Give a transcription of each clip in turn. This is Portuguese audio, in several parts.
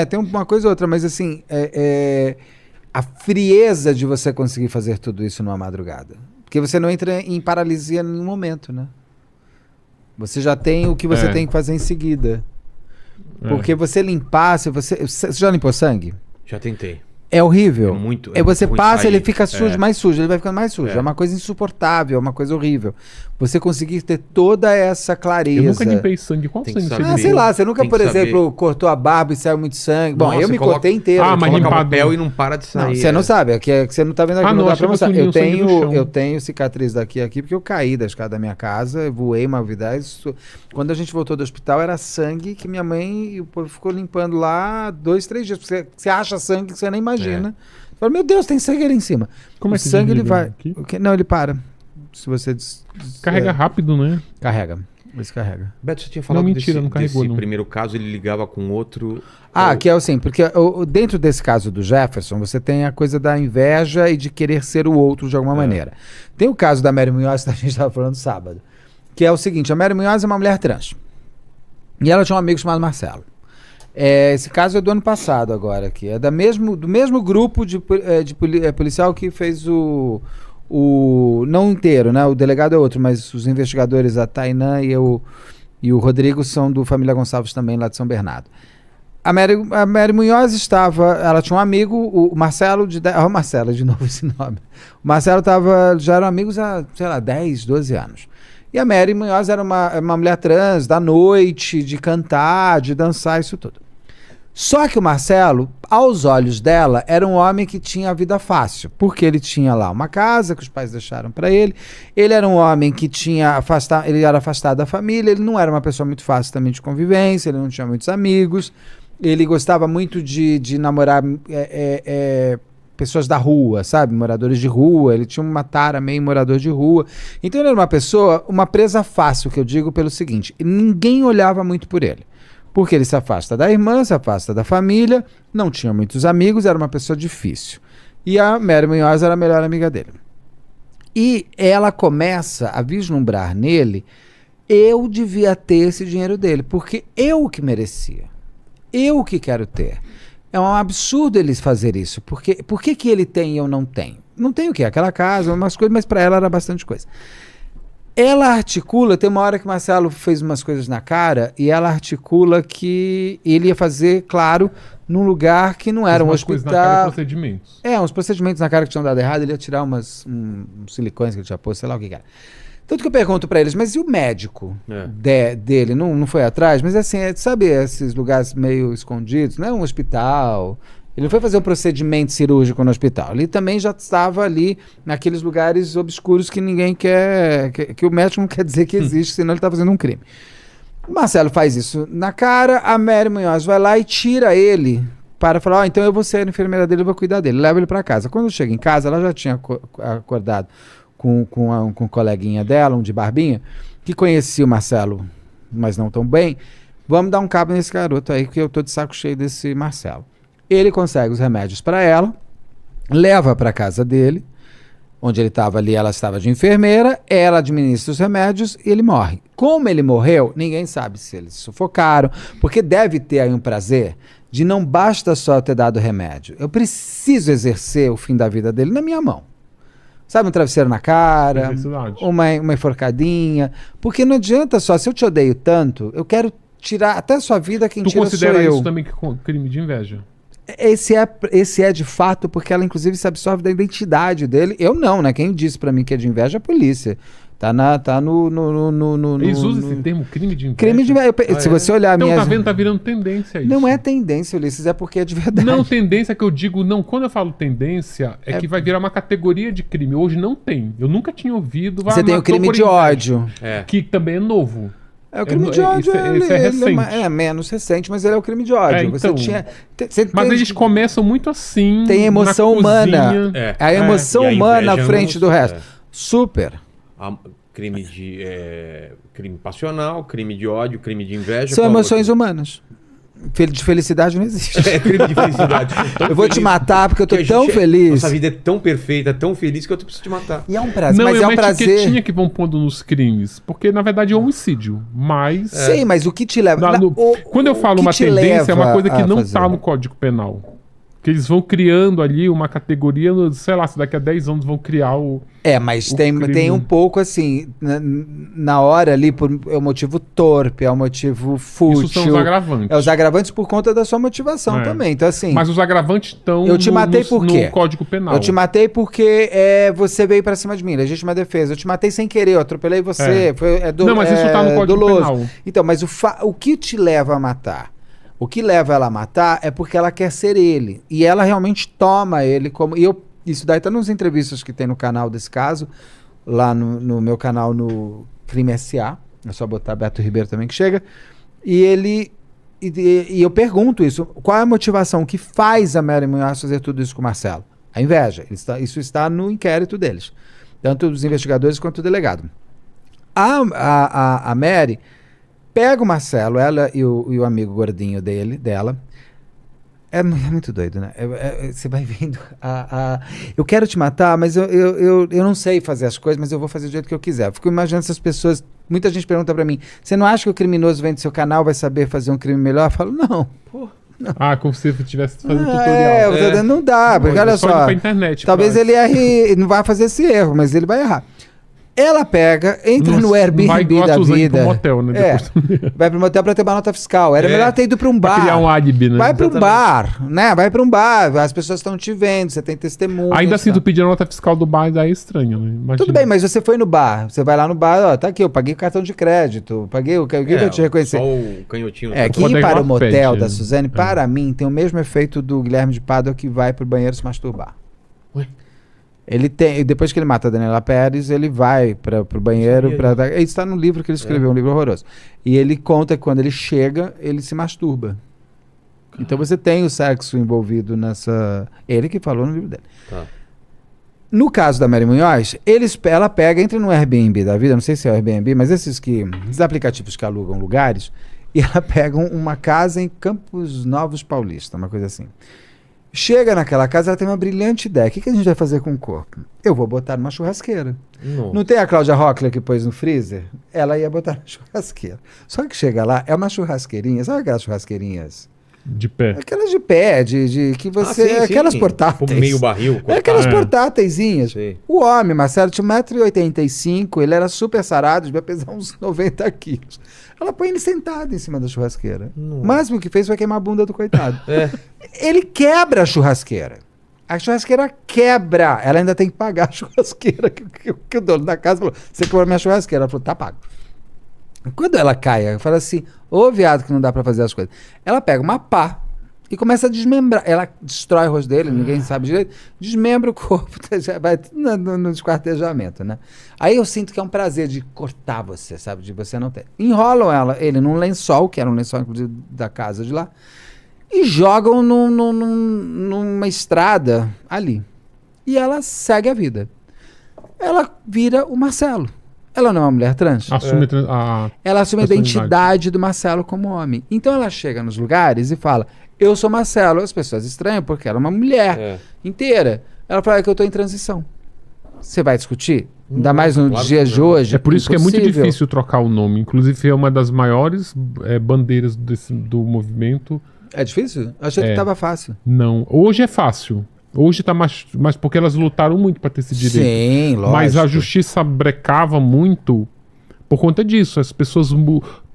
Tem uma coisa ou outra, mas assim, a frieza de você conseguir fazer tudo isso numa madrugada. Porque você não entra em paralisia em nenhum momento, né? Você já tem o que você tem que fazer em seguida. Porque você limpar, você já limpou sangue? Já tentei. É horrível. Muito. Você passa, ele fica sujo, mais sujo, ele vai ficando mais sujo. É uma coisa insuportável, é uma coisa horrível. Você conseguir ter toda essa clareza. Eu nunca limpei sangue. Qual sangue você sei lá, você nunca, por exemplo, cortou a barba e saiu muito sangue. Bom, eu me cortei inteiro. Mas coloca limpado. papel e não para de sair. Não, você não sabe, é que você não tá vendo aqui, não dá pra mostrar. Eu tenho cicatriz daqui porque eu caí da escada da minha casa, eu voei uma vez. Quando a gente voltou do hospital, era sangue que minha mãe e o povo ficou limpando lá 2, 3 dias. Você acha sangue que você nem imagina. Você fala, meu Deus, tem sangue ali em cima. Como o é que sangue ele vai. Aqui? Não, ele para. Se você carrega rápido, né? Carrega. Descarrega. Beto, você tinha falado não carregou, desse primeiro caso, ele ligava com outro... Que é assim, porque dentro desse caso do Jefferson, você tem a coisa da inveja e de querer ser o outro de alguma maneira. Tem o caso da Mary Munhoz, que a gente estava falando sábado, que é o seguinte, a Mary Munhoz é uma mulher trans. E ela tinha um amigo chamado Marcelo. Esse caso é do ano passado agora, aqui. É do mesmo grupo de policial que fez não inteiro, né? O delegado é outro, mas os investigadores, a Tainã e o Rodrigo, são do Família Gonçalves também, lá de São Bernardo. A Mary Munhoz ela tinha um amigo, o Marcelo, Marcelo, de novo esse nome. O Marcelo já eram amigos há, sei lá, 10, 12 anos. E a Mary Munhoz era uma mulher trans, da noite, de cantar, de dançar, isso tudo. Só que o Marcelo, aos olhos dela, era um homem que tinha a vida fácil, porque ele tinha lá uma casa que os pais deixaram para ele, ele era um homem que ele era afastado da família, ele não era uma pessoa muito fácil também de convivência, ele não tinha muitos amigos, ele gostava muito de namorar pessoas da rua, sabe? Moradores de rua, ele tinha uma tara meio morador de rua. Então ele era uma presa fácil, que eu digo pelo seguinte, ninguém olhava muito por ele. Porque ele se afasta da irmã, se afasta da família, não tinha muitos amigos, era uma pessoa difícil. E a Mary Munhoz era a melhor amiga dele. E ela começa a vislumbrar nele, eu devia ter esse dinheiro dele, porque eu que merecia. Eu que quero ter. É um absurdo eles fazer isso. Por que ele tem e eu não tenho? Não tenho o quê? Aquela casa, umas coisas, mas para ela era bastante coisa. Ela articula, tem uma hora que o Marcelo fez umas coisas na cara e ela articula que ele ia fazer, claro, num lugar que não era um hospital. Na cara, procedimentos. Uns procedimentos na cara que tinham dado errado, ele ia tirar uns silicões que ele tinha posto, sei lá o que era. Tanto que eu pergunto pra eles, mas e o médico dele? Não foi atrás? Mas assim, sabe esses lugares meio escondidos? Não é um hospital. Ele não foi fazer um procedimento cirúrgico no hospital. Ele também já estava ali naqueles lugares obscuros que ninguém quer... Que o médico não quer dizer que existe, senão ele está fazendo um crime. O Marcelo faz isso na cara, a Mary Munhoz vai lá e tira ele para falar, então eu vou ser a enfermeira dele, eu vou cuidar dele. Leva ele para casa. Quando chega em casa, ela já tinha acordado com um coleguinha dela, um de barbinha, que conhecia o Marcelo, mas não tão bem. Vamos dar um cabo nesse garoto aí, que eu tô de saco cheio desse Marcelo. Ele consegue os remédios para ela, leva para casa dele, onde ele estava ali, ela estava de enfermeira, ela administra os remédios e ele morre. Como ele morreu, ninguém sabe se eles sufocaram, porque deve ter aí um prazer de não basta só ter dado remédio. Eu preciso exercer o fim da vida dele na minha mão. Sabe, um travesseiro na cara, uma enforcadinha, porque não adianta só, se eu te odeio tanto, eu quero tirar até a sua vida, quem tira sou eu. Tu considera isso também crime de inveja? Esse é de fato, porque ela inclusive se absorve da identidade dele. Eu não, né? Quem disse pra mim que é de inveja é a polícia. Tá no Eles usam esse termo crime de inveja? Crime de inveja. Se você olhar a minha... Então tá virando tendência isso. Não é tendência, Ulisses, é porque é de verdade. Não, tendência que eu digo, não. Quando eu falo tendência, é que vai virar uma categoria de crime. Hoje não tem. Eu nunca tinha ouvido... Você tem o crime de ódio. Que também é novo. O crime de ódio esse é recente. É menos recente, mas ele é o crime de ódio. Então, mas eles começam muito assim. Tem emoção humana. A emoção humana à frente do resto. Super. Crime passional, crime de ódio, crime de inveja. São emoções humanas. De felicidade não existe. É crime de felicidade. Eu vou te matar porque eu tô Porque a tão gente feliz. Nossa vida é tão perfeita, tão feliz que eu preciso te matar. E é um prazer, Não, mas é é uma um prazer. etiquetinha que vão pondo nos crimes. Porque, na verdade, é homicídio. Mas... Sim, mas o que te leva... Quando eu falo que uma te tendência, é uma leva coisa que a não fazer? tá no Código Penal. Que eles vão criando ali uma categoria, sei lá, se daqui a 10 anos vão criar o... Mas o tem crime. um pouco assim, na hora ali, é um motivo torpe, é um motivo fútil. Isso são os agravantes. É os agravantes por conta da sua motivação também. Então, assim, Mas os agravantes estão eu te matei por quê? no Código Penal. eu te matei porque você veio pra cima de mim, legítima defesa. Eu te matei sem querer, eu atropelei você. Não, mas isso tá no Código Penal. Então, mas o que te leva a matar? O que leva ela a matar é porque ela quer ser ele. E ela realmente toma ele como... Isso daí tá nas entrevistas que tem no canal desse caso, lá no meu canal no Crime SA. É só botar Beto Ribeiro também que chega. E eu pergunto isso. Qual é a motivação que faz a Mary Munhoz fazer tudo isso com o Marcelo? A inveja. Isso está no inquérito deles. Tanto dos investigadores quanto do delegado. A Mary... pega o Marcelo, ela e o amigo gordinho dela. É muito doido, né? Você vai vendo. Eu quero te matar, mas eu não sei fazer as coisas, mas eu vou fazer do jeito que eu quiser. Eu fico imaginando essas pessoas. Muita gente pergunta pra mim: você não acha que o criminoso vem do seu canal vai saber fazer um crime melhor? Eu falo: não. Como se você estivesse fazendo tutorial. Não dá, porque olha só. Pra internet, talvez ele erre, não vai fazer esse erro, mas ele vai errar. Ela pega, entra no Airbnb da vida. Pro motel, né? Vai pro motel pra ter uma nota fiscal. Era melhor ter ido pra um bar. Pra criar um álibi, né? Vai pra um bar, né? Vai pra um bar. As pessoas estão te vendo, você tem testemunho. Ainda assim, tu pedir a nota fiscal do bar, daí é estranho, né? Imagina. Tudo bem, mas você foi no bar. Você vai lá no bar, ó, tá aqui, eu paguei o cartão de crédito. Paguei o que vai te reconhecer. Só o canhotinho. Que ir para o motel da Suzane, para mim, tem o mesmo efeito do Guilherme de Pádua que vai pro banheiro se masturbar. Ué? Depois que ele mata a Daniela Pérez, ele vai pro banheiro. Isso está no livro que ele escreveu, um livro horroroso. E ele conta que quando ele chega, ele se masturba. Então você tem o sexo envolvido nessa... Ele que falou no livro dele. Tá. No caso da Mary Munhoz, ela pega, entra no Airbnb da vida, não sei se é o Airbnb, mas esses aplicativos que alugam lugares, e ela pega uma casa em Campos Novos Paulista, uma coisa assim. Chega naquela casa, ela tem uma brilhante ideia. O que a gente vai fazer com o corpo? Eu vou botar numa churrasqueira. Não tem a Cláudia Rockler que pôs no freezer? Ela ia botar na churrasqueira. Só que chega lá, é uma churrasqueirinha. Sabe aquelas churrasqueirinhas? De pé. Aquelas de pé, que você... sim, aquelas sim. portáteis. Tipo meio barril. Aquelas portáteiszinhas. Sim. O homem, Marcelo, tinha 1,85 m, ele era super sarado, devia pesar uns 90 quilos. Ela põe ele sentado em cima da churrasqueira. O máximo que fez foi queimar a bunda do coitado. Ele quebra a churrasqueira. A churrasqueira quebra. Ela ainda tem que pagar a churrasqueira. Que o dono da casa falou: você quebrou minha churrasqueira. Ela falou: tá pago. Quando ela cai, fala assim: ô viado que não dá pra fazer as coisas. Ela pega uma pá e começa a desmembrar. Ela destrói o rosto dele, ninguém sabe direito. Desmembra o corpo, vai no esquartejamento, né? Aí eu sinto que é um prazer de cortar você, sabe? De você não ter. Enrolam ele num lençol, que era um lençol, inclusive, da casa de lá, e jogam numa estrada ali. E ela segue a vida. Ela vira o Marcelo. Ela não é uma mulher trans. Ela assume a identidade do Marcelo como homem. Então ela chega nos lugares e fala: eu sou Marcelo. As pessoas estranham porque ela é uma mulher inteira. Ela fala: que eu estou em transição. Você vai discutir? Ainda mais nos dias de hoje. É por isso que é muito difícil trocar o nome. Inclusive é uma das maiores bandeiras do movimento. É difícil? Achei que estava fácil. Não. Hoje é fácil. Hoje tá mais porque elas lutaram muito para ter esse direito. Sim, lógico. Mas a justiça brecava muito por conta disso. As pessoas...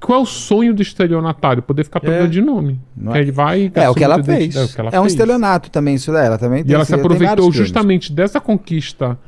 Qual é o sonho do estelionatário? Poder ficar trocando de nome. Não ele vai... o que ela fez. É um estelionato também, isso daí. Ela também e ela se aproveitou justamente dessa conquista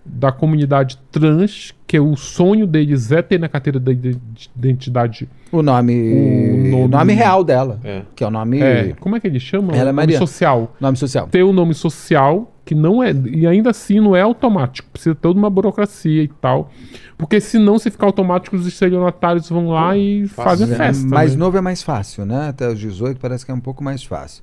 da comunidade trans, que o sonho deles é ter na carteira da identidade o nome real dela, que é o nome... como é que eles chamam? Ela é nome social. Nome social. Ter o nome social, que não é... E ainda assim não é automático. Precisa ter toda uma burocracia e tal. Porque senão, se ficar automático, os estelionatários vão lá e fazem festa. Mais novo é mais fácil, né? Até os 18 parece que é um pouco mais fácil.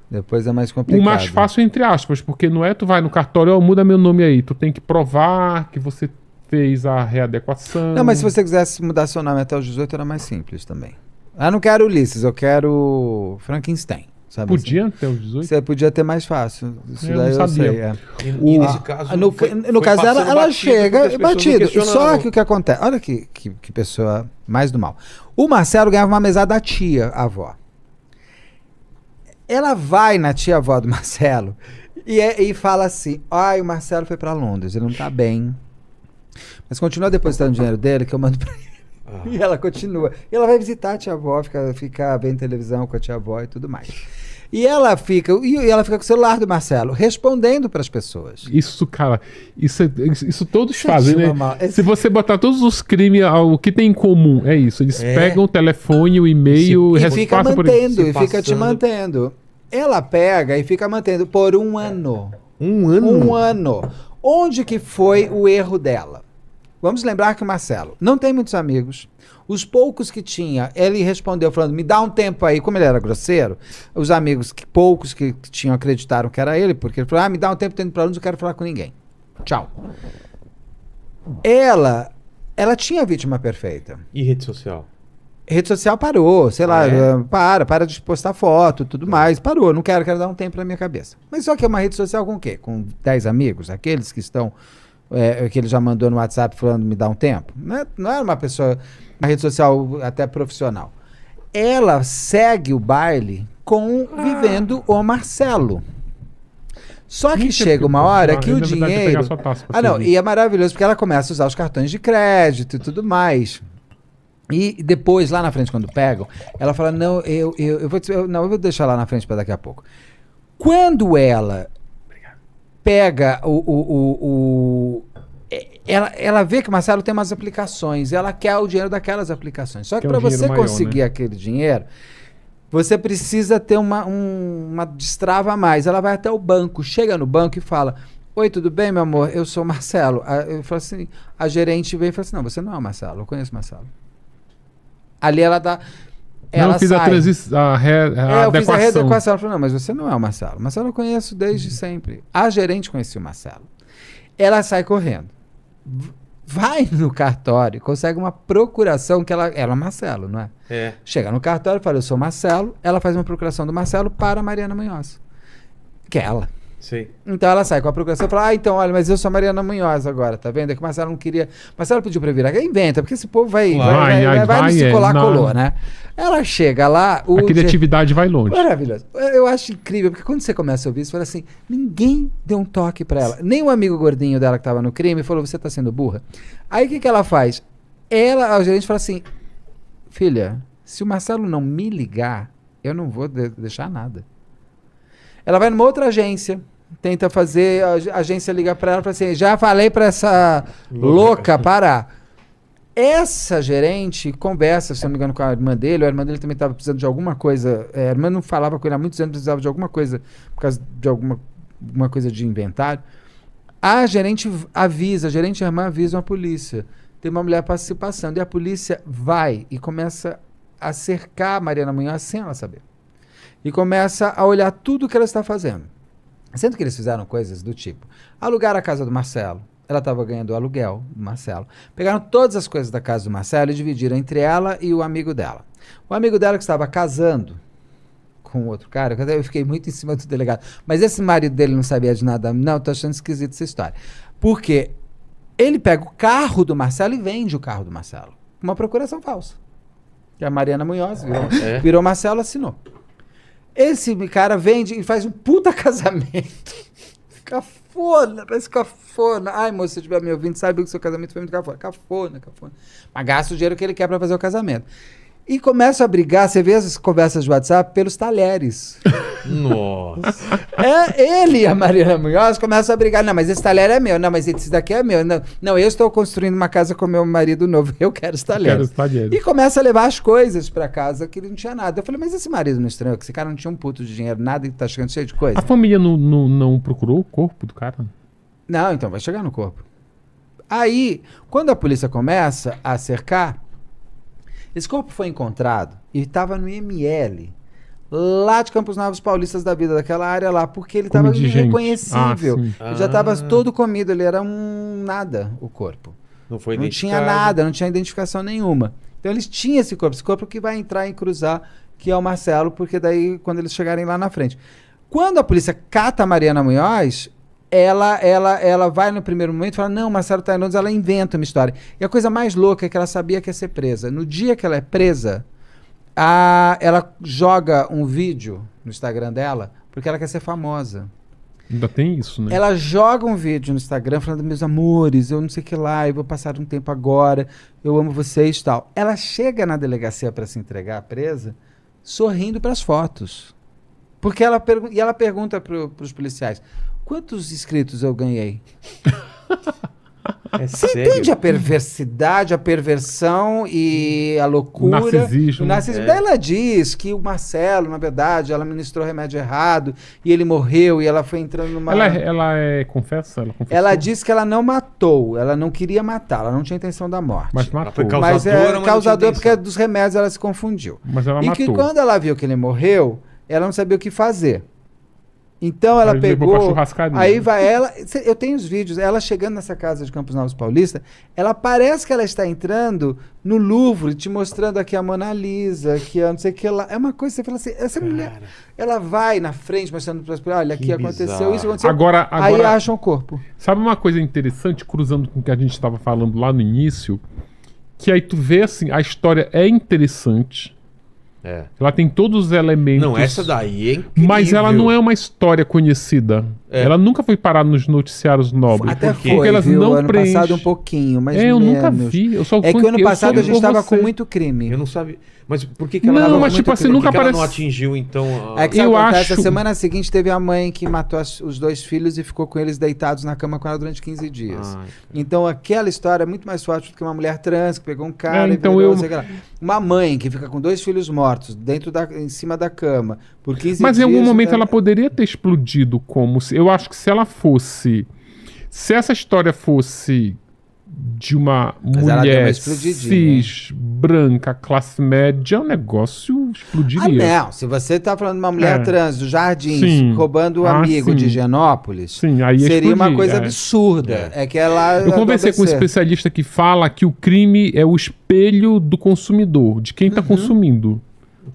Depois é mais complicado. O mais fácil entre aspas, porque não é tu vai no cartório, muda meu nome aí. Tu tem que provar que você fez a readequação. Não, mas se você quisesse mudar seu nome até os 18 era mais simples também. Eu não quero Ulisses, eu quero Frankenstein. Sabe Podia assim? ter os 18? Você podia ter mais fácil. Isso Eu daí não eu sabia. sei. É. E nesse caso. No caso, ela chega batido. Só que o que acontece? Olha que pessoa mais do mal. O Marcelo ganhava uma mesada da tia, a avó. Ela vai na tia-avó do Marcelo e fala assim: ai, o Marcelo foi pra Londres, ele não tá bem. Mas continua depositando o dinheiro dele que eu mando pra ele. E ela continua. E ela vai visitar a tia-avó, fica vendo televisão com a tia-avó e tudo mais. E ela fica com o celular do Marcelo, respondendo para as pessoas. Isso, cara, isso todos fazem, tinha né? uma Se você botar todos os crimes, o que tem em comum é isso. Eles pegam o telefone, o e-mail, E fica passam por mantendo, e Se fica te passando. mantendo. Ela pega e fica mantendo por um ano. Um ano? Um ano. Onde que foi o erro dela? Vamos lembrar que o Marcelo não tem muitos amigos. Os poucos que tinha, ele respondeu falando, me dá um tempo aí. Como ele era grosseiro, os amigos, poucos que tinham, acreditaram que era ele, porque ele falou, me dá um tempo, tô indo pra Londres, não quero falar com ninguém. Tchau. Ela tinha a vítima perfeita. E rede social? Rede social parou, sei lá, É? para de postar foto, tudo mais, parou, não quero dar um tempo na minha cabeça. Mas só que é uma rede social com o quê? Com 10 amigos, aqueles que estão, que ele já mandou no WhatsApp falando me dá um tempo. Não era uma pessoa, uma rede social até profissional. Ela segue o baile vivendo o Marcelo. Só que chega uma hora que o dinheiro... E é maravilhoso, porque ela começa a usar os cartões de crédito e tudo mais. E depois, lá na frente, quando pegam, ela fala, não, eu vou deixar lá na frente para daqui a pouco. Quando ela pega ela vê que o Marcelo tem umas aplicações, ela quer o dinheiro daquelas aplicações. Só que para você conseguir aquele dinheiro, você precisa ter uma destrava a mais. Ela vai até o banco, chega no banco e fala, oi, tudo bem, meu amor? Eu sou o Marcelo. Eu falo assim, a gerente vem e fala assim, não, você não é o Marcelo, eu conheço o Marcelo. Ali ela dá. Eu fiz a adequação. Eu fiz a readequação. Ela falou, não, mas você não é o Marcelo. Marcelo eu conheço desde sempre. A gerente conhecia o Marcelo. Ela sai correndo. Vai no cartório, consegue uma procuração que ela é Marcelo, não é? É. Chega no cartório, fala, eu sou Marcelo. Ela faz uma procuração do Marcelo para a Mariana Munhoz. Que é ela. Sei. Então ela sai com a procuração e fala, então, olha, mas eu sou a Mariana Munhoz agora, tá vendo? É que o Marcelo não queria... Marcelo pediu pra virar, inventa, porque esse povo vai no se colar, colou, né? Ela chega lá... A criatividade vai longe. Maravilhoso. Eu acho incrível, porque quando você começa a ouvir isso, fala assim, ninguém deu um toque pra ela. Nem o amigo gordinho dela que tava no crime falou, você tá sendo burra. Aí o que ela faz? A gerente fala assim, filha, se o Marcelo não me ligar, eu não vou deixar nada. Ela vai numa outra agência, tenta fazer, a agência liga pra ela e fala assim, já falei pra essa louca parar. Essa gerente conversa, se não me engano, com a irmã dele, a irmã dele também estava precisando de alguma coisa, a irmã não falava com ele há muitos anos, precisava de alguma coisa, por causa de alguma coisa de inventário. A gerente avisa, a gerente e a irmã avisam a polícia. Tem uma mulher passando e a polícia vai e começa a cercar a Mariana Munhoz sem ela saber. E começa a olhar tudo que ela está fazendo. Sendo que eles fizeram coisas do tipo, alugaram a casa do Marcelo, ela estava ganhando o aluguel do Marcelo, pegaram todas as coisas da casa do Marcelo e dividiram entre ela e o amigo dela. O amigo dela que estava casando com outro cara, eu fiquei muito em cima do delegado, mas esse marido dele não sabia de nada, não, tô achando esquisito essa história. Porque ele pega o carro do Marcelo e vende o carro do Marcelo. Uma procuração falsa. Que a Mariana Munhoz virou Marcelo, assinou. Esse cara vende e faz um puta casamento. Cafona, parece cafona. Ai, moça, se você estiver me ouvindo, sabe que o seu casamento foi muito cafona. Cafona. Mas gasta o dinheiro que ele quer pra fazer o casamento. E começa a brigar, você vê as conversas de WhatsApp, pelos talheres. Nossa. Ele e a Mariana Munhoz começam a brigar. Não, mas esse talher é meu. Não, mas esse daqui é meu. Não, eu estou construindo uma casa com meu marido novo. Eu quero os talheres. E começa a levar as coisas pra casa que ele não tinha nada. Eu falei, mas esse marido não estranhou? Que esse cara não tinha um puto de dinheiro, nada, e tá chegando cheio de coisa. A família não procurou o corpo do cara? Não, então vai chegar no corpo. Aí, quando a polícia começa a cercar, esse corpo foi encontrado e estava no IML, lá de Campos Novos Paulistas da vida, daquela área lá, porque ele estava irreconhecível. Ele já estava todo comido, ele era um nada, o corpo. Não foi Não tinha identificado. nada, não tinha identificação nenhuma. Então eles tinham esse corpo que vai entrar em cruzar, que é o Marcelo, porque daí quando eles chegarem lá na frente. Quando a polícia cata a Mariana Munhoz, ela vai no primeiro momento e fala, não, Marcelo tá em Londres, ela inventa uma história. E a coisa mais louca é que ela sabia que ia ser presa. No dia que ela é presa, ela joga um vídeo no Instagram dela, porque ela quer ser famosa. Ainda tem isso, né? Ela joga um vídeo no Instagram falando, meus amores, eu não sei o que lá, eu vou passar um tempo agora, eu amo vocês e tal. Ela chega na delegacia para se entregar presa, sorrindo para as fotos. Porque ela pergunta para os policiais, quantos inscritos eu ganhei? Você sério? entende a perversidade, a perversão e a loucura? O narcisismo. O narcisismo. Daí ela diz que o Marcelo, na verdade, ela ministrou remédio errado e ele morreu e ela foi entrando numa... Ela confessa? Ela confessou? Ela disse que ela não matou, ela não queria matar, ela não tinha intenção da morte. Mas Ela matou. foi Mas causadora, é mas causador não tinha porque intenção. dos remédios ela se confundiu. Mas ela E matou. que quando ela viu que ele morreu, ela não sabia o que fazer. Então ela Aí levou pra pegou. churrascaria. Aí vai ela. Eu tenho os vídeos, ela chegando nessa casa de Campos Novos Paulista, ela parece que ela está entrando no Louvre, te mostrando aqui a Mona Lisa, que não sei o que lá. É uma coisa, você fala assim, essa mulher, ela vai na frente mostrando para as pessoas, olha, aqui Que aconteceu bizarro. isso, aconteceu. Agora- Aí acham o corpo. Sabe uma coisa interessante, cruzando com o que a gente estava falando lá no início? Que aí tu vê assim, a história é interessante. É. Ela tem todos os elementos. Não, essa daí é incrível. Mas ela não é uma história conhecida. É. Ela nunca foi parada nos noticiários nobres. Até Por quê? foi, Porque elas viu? não Ano preenchem. passado um pouquinho, mas eu nunca menos. vi. Eu só É que o ano eu passado soube a gente por estava você. com muito crime. Eu não sabia. Mas por que ela Não, tava mas com tipo muito assim, crime? nunca Por que ela aparece- não atingiu, então... É que sabe Eu o que acontece? acho- A semana seguinte teve a mãe que matou os dois filhos e ficou com eles deitados na cama com ela durante 15 dias. Ai, Então aquela história é muito mais forte do que uma mulher trans que pegou um cara então envenenou, eu- não sei o que lá. Uma mãe que fica com 2 filhos mortos em cima da cama por 15 Mas em dias. algum momento ela poderia ter explodido como se... Eu acho que se ela fosse... Se essa história fosse de uma Mas ela deu uma mulher explodidinha, cis, branca, classe média, o negócio Ah, explodiria. não. Se você tá falando de uma mulher É. trans do Jardins Sim. roubando o Ah, amigo sim. de Higienópolis, Sim, aí ia seria uma explodir, coisa é. absurda. É que ela. Eu conversei com um acontecer. especialista que fala que o crime é o espelho do consumidor, de quem está consumindo.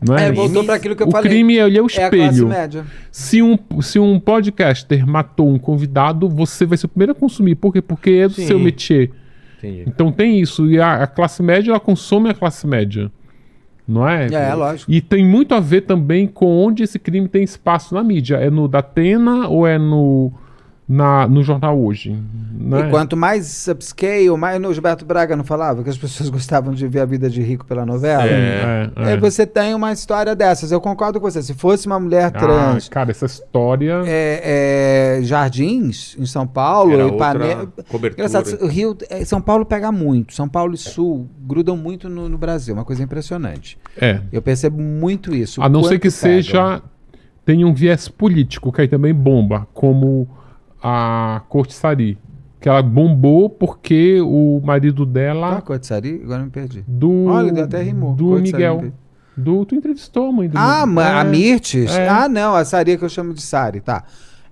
Não é? Voltou para aquilo que eu O falei. crime ele é o É a classe espelho. média. Se um podcaster matou um convidado, você vai ser o primeiro a consumir. Por quê? Porque é do Sim. seu métier. entendi. Então tem isso. E a classe média, ela consome a classe média. Não é? É, lógico. E tem muito a ver também com onde esse crime tem espaço na mídia. É no Datena ou é no Jornal Hoje? Né? E quanto mais upscale, mais. O Gilberto Braga não falava que as pessoas gostavam de ver a vida de rico pela novela? Aí você tem uma história dessas. Eu concordo com você. Se fosse uma mulher trans. Cara, essa história... Jardins, em São Paulo, Era Ipanema. outra cobertura. Engraçado, o Rio, São Paulo pega muito. São Paulo e Sul grudam muito no Brasil. Uma coisa impressionante. Eu percebo muito isso. A não ser quanto que pegam. seja... Tem um viés político, que aí também bomba, como a Corte-Sari. Que ela bombou porque o marido Qual dela... a Cotsari? Agora eu me perdi. Do, até rimou. do Cotsari, Miguel. me perdi. Tu entrevistou a mãe do Ah, Miguel. a Mirtes? É. Ah, não, a Sari que eu chamo de Sari, tá.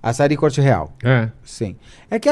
A Sari Corte Real, É. sim. É que